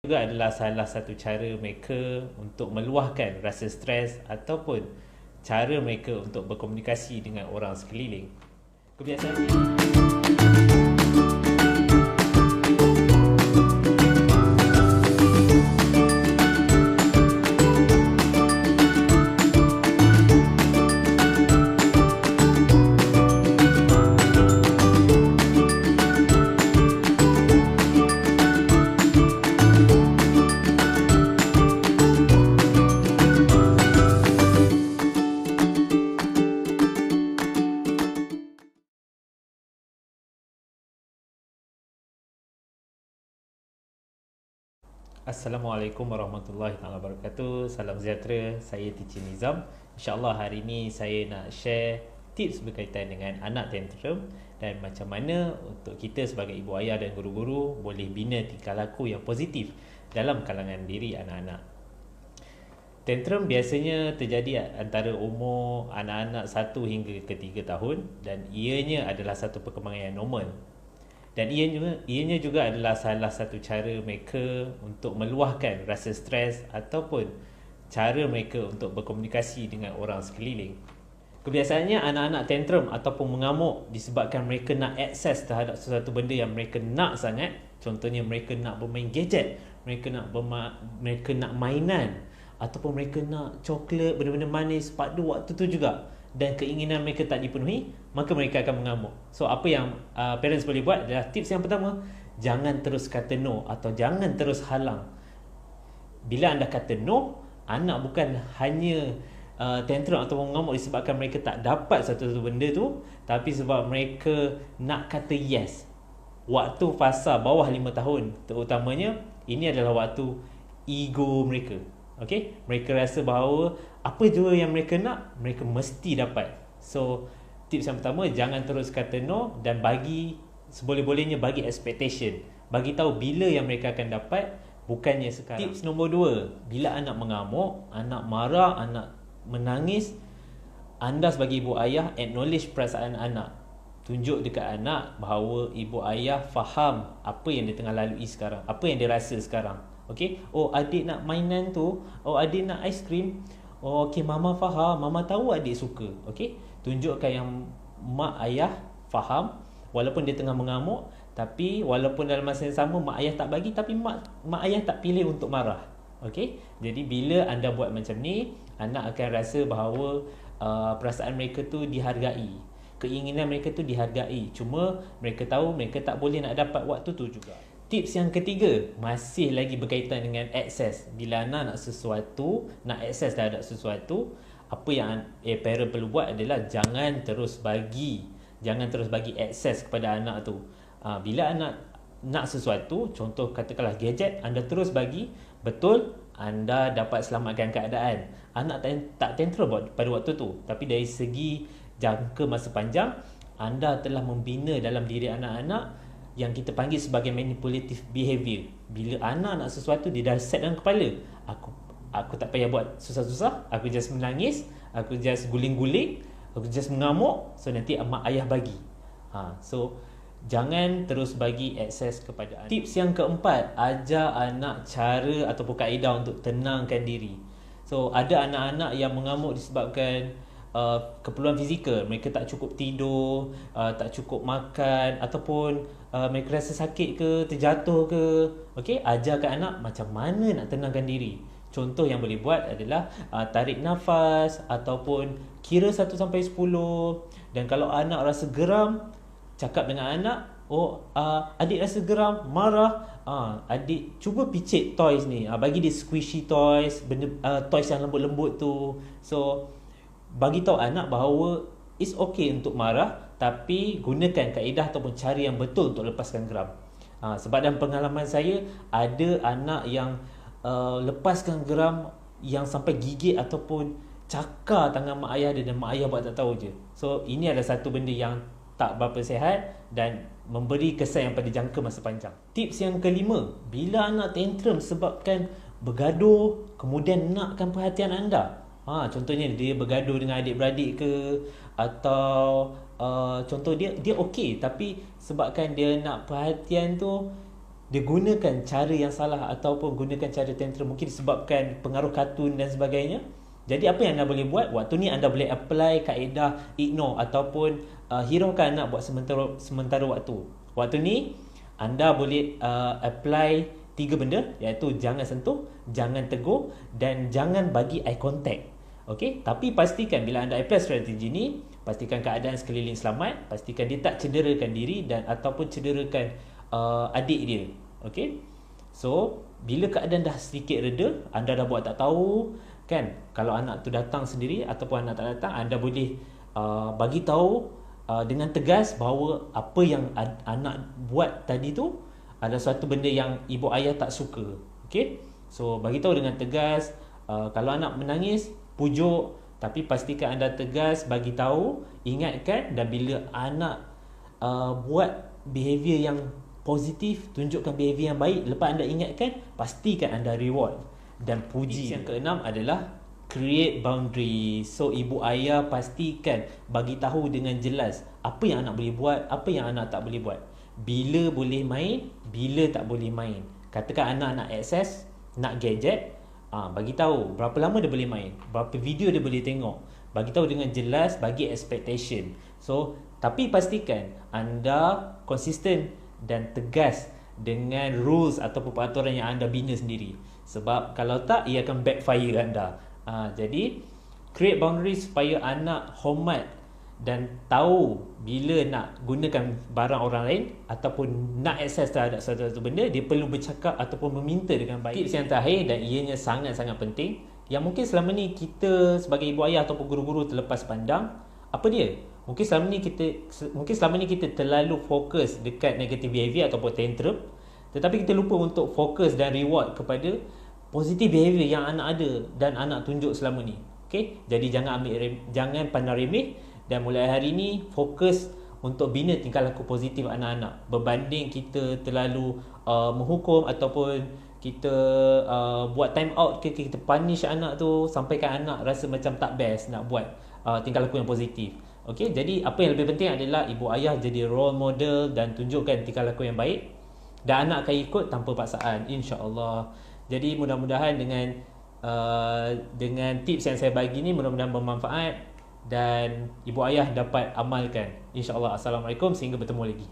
juga adalah salah satu cara mereka untuk meluahkan rasa stres ataupun cara mereka untuk berkomunikasi dengan orang sekeliling. Kebiasaan Assalamualaikum warahmatullahi wabarakatuh. Salam sejahtera. Saya Teacher Nizam. InsyaAllah hari ini saya nak share tips berkaitan dengan anak tantrum dan macam mana untuk kita sebagai ibu ayah dan guru-guru boleh bina tingkah laku yang positif dalam kalangan diri anak-anak. Tantrum biasanya terjadi antara umur anak-anak 1 hingga ke 3 tahun dan ianya adalah satu perkembangan yang normal. Dan ianya juga adalah salah satu cara mereka untuk meluahkan rasa stres ataupun cara mereka untuk berkomunikasi dengan orang sekeliling. Kebiasaannya anak-anak tantrum ataupun mengamuk disebabkan mereka nak akses terhadap sesuatu benda yang mereka nak sangat. Contohnya mereka nak bermain gadget, mereka nak mainan, ataupun mereka nak coklat, benda-benda manis pada waktu tu juga, dan keinginan mereka tak dipenuhi, maka mereka akan mengamuk. So apa yang parents boleh buat adalah tips yang pertama, jangan terus kata no atau jangan terus halang. Bila anda kata no, anak bukan hanya tantrum atau mengamuk disebabkan mereka tak dapat satu benda tu, tapi sebab mereka nak kata yes. Waktu fasa bawah 5 tahun terutamanya, ini adalah waktu ego mereka. Okay? Mereka rasa bahawa apa jua yang mereka nak, mereka mesti dapat. So tips yang pertama, jangan terus kata no dan bagi seboleh-bolehnya bagi expectation. Bagi tahu bila yang mereka akan dapat, bukannya sekarang. Tips nombor 2, bila anak mengamuk, anak marah, anak menangis, anda sebagai ibu ayah acknowledge perasaan anak. Tunjuk dekat anak bahawa ibu ayah faham apa yang dia tengah lalui sekarang, apa yang dia rasa sekarang. Okay? Oh, adik nak mainan tu, oh adik nak aiskrim. Oh, okey, mama faham, mama tahu adik suka. Okey? Tunjukkan yang mak ayah faham walaupun dia tengah mengamuk, tapi walaupun dalam masa yang sama mak ayah tak bagi, tapi mak ayah tak pilih untuk marah. Okey? Jadi bila anda buat macam ni, anak akan rasa bahawa perasaan mereka tu dihargai. Keinginan mereka tu dihargai. Cuma mereka tahu mereka tak boleh nak dapat waktu tu juga. Tips yang ketiga, masih lagi berkaitan dengan akses. Bila anak nak sesuatu, nak akses terhadap sesuatu, apa yang parent perlu buat adalah jangan terus bagi akses kepada anak tu. Bila anak nak sesuatu, contoh katakanlah gadget, anda terus bagi, betul anda dapat selamatkan keadaan. Anak tak tantrum pada waktu tu, tapi dari segi jangka masa panjang, anda telah membina dalam diri anak-anak yang kita panggil sebagai manipulative behavior. Bila anak nak sesuatu, dia dah set dalam kepala, aku tak payah buat susah-susah, aku just menangis, aku just guling-guling, aku just mengamuk, so nanti mak ayah bagi. So jangan terus bagi akses kepada anak. Tips yang keempat, ajar anak cara ataupun kaedah untuk tenangkan diri. So ada anak-anak yang mengamuk disebabkan keperluan fizikal, mereka tak cukup tidur, tak cukup makan, ataupun mereka rasa sakit ke, terjatuh ke. Okey, ajarkan anak macam mana nak tenangkan diri. Contoh yang boleh buat adalah tarik nafas ataupun kira 1 sampai 10. Dan kalau anak rasa geram, cakap dengan anak, adik rasa geram, marah, adik cuba picit toys ni, bagi dia squishy toys, benda toys yang lembut-lembut tu. So bagi tahu anak bahawa it's okay untuk marah, tapi gunakan kaedah ataupun cara yang betul untuk lepaskan geram. Sebab dalam pengalaman saya, ada anak yang lepaskan geram yang sampai gigit ataupun cakar tangan mak ayah dia, dan mak ayah buat tak tahu je. So ini adalah satu benda yang tak berapa sihat dan memberi kesan yang pada jangka masa panjang. Tips yang kelima, bila anak tantrum sebabkan bergaduh kemudian nakkan perhatian anda. Contohnya dia bergaduh dengan adik-beradik ke, atau contoh dia okey, tapi sebabkan dia nak perhatian tu, dia gunakan cara yang salah ataupun gunakan cara tantrum, mungkin disebabkan pengaruh kartun dan sebagainya. Jadi apa yang anda boleh buat waktu ni, anda boleh apply kaedah ignore ataupun hiraukan anak buat sementara waktu. Waktu ni anda boleh apply 3 benda, iaitu jangan sentuh, jangan tegur dan jangan bagi eye contact. Okey, tapi pastikan bila anda apply strategi ni, pastikan keadaan sekeliling selamat, pastikan dia tak cederakan diri dan ataupun cederakan adik dia. Okey. So, bila keadaan dah sedikit reda, anda dah buat tak tahu kan, kalau anak tu datang sendiri ataupun anak tak datang, anda boleh bagi tahu dengan tegas bahawa apa yang anak buat tadi tu adalah suatu benda yang ibu ayah tak suka. Okey? So bagi tahu dengan tegas, kalau anak menangis, pujuk, tapi pastikan anda tegas bagi tahu, ingatkan, dan bila anak buat behavior yang positif, tunjukkan behavior yang baik, lepas anda ingatkan, pastikan anda reward dan puji. Yang keenam adalah create boundary. So ibu ayah pastikan bagi tahu dengan jelas apa yang anak boleh buat, apa yang anak tak boleh buat, bila boleh main, bila tak boleh main. Katakan anak nak akses, nak gadget, bagi tahu berapa lama dia boleh main, berapa video dia boleh tengok, bagi tahu dengan jelas, bagi expectation. So tapi pastikan anda konsisten dan tegas dengan rules ataupun peraturan yang anda bina sendiri. Sebab kalau tak, ia akan backfire anda. Jadi create boundaries supaya anak hormat dan tahu bila nak gunakan barang orang lain ataupun nak akses terhadap satu benda, dia perlu bercakap ataupun meminta dengan baik. Tips yang terakhir, dan ianya sangat-sangat penting, yang mungkin selama ni kita sebagai ibu ayah ataupun guru-guru terlepas pandang, apa dia? Mungkin selama ni kita terlalu fokus dekat negative behavior ataupun tantrum, tetapi kita lupa untuk fokus dan reward kepada positive behavior yang anak ada dan anak tunjuk selama ni. Okay? Jadi jangan pandang remeh, dan mulai hari ni fokus untuk bina tingkah laku positif anak-anak, berbanding kita terlalu menghukum ataupun kita buat time out ke, kita punish anak tu sampaikan anak rasa macam tak best nak buat tingkah laku yang positif. Okay? Jadi apa yang lebih penting adalah ibu ayah jadi role model dan tunjukkan tingkah laku yang baik, dan anak akan ikut tanpa paksaan, insya-Allah. Jadi mudah-mudahan dengan tips yang saya bagi ni mudah-mudahan bermanfaat dan ibu ayah dapat amalkan, insya-Allah. Assalamualaikum, sehingga bertemu lagi.